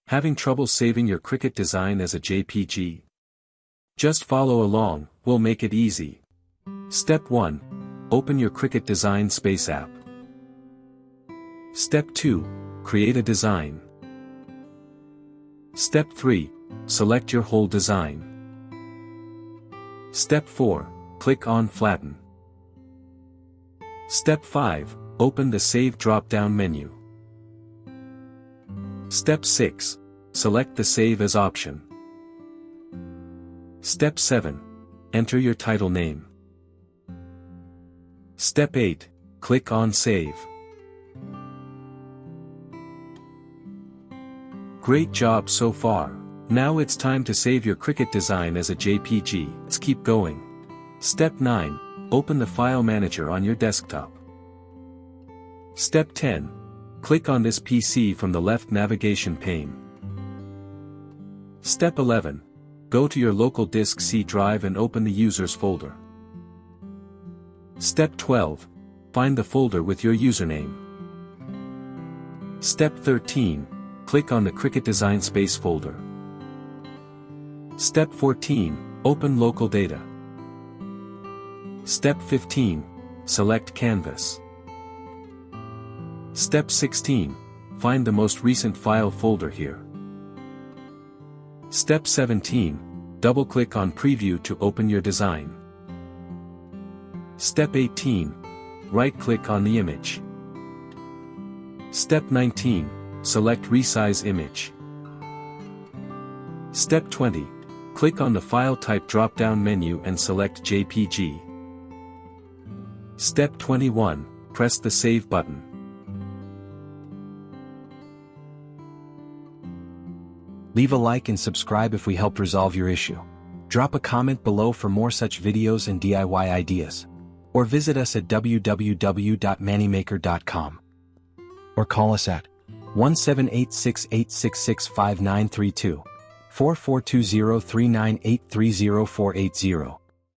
Having trouble saving your Cricut design as a JPG? Just follow along, we'll make it easy. Step 1. Open your Cricut-Design-Space app. Step 2. Create a design. Step 3. Select your whole design. Step 4. Click on Flatten. Step 5. Open the Save drop-down menu. Step 6. Select the Save as option. Step 7. Enter your title name. Step 8. Click on Save. Great job so far. Now it's time to save your Cricut design as a JPG. Let's keep going. Step 9. Open the File Manager on your desktop. Step 10. Click on this PC from the left navigation pane. Step 11. Go to your local disk C drive and open the Users folder. Step 12. Find the folder with your username. Step 13. Click on the Cricut-Design-Space folder. Step 14. Open local data. Step 15. Select Canvas. Step 16. Find the most recent file folder here. Step 17. Double-click on Preview to open your design. Step 18. Right-click on the image. Step 19. Select Resize Image. Step 20. Click on the File Type drop-down menu and select JPG. Step 21. Press the Save button. Leave a like and subscribe if we helped resolve your issue. Drop a comment below for more such videos and DIY ideas. Or visit us at www.mannymaker.com. Or call us at 17868665932, 442039830480.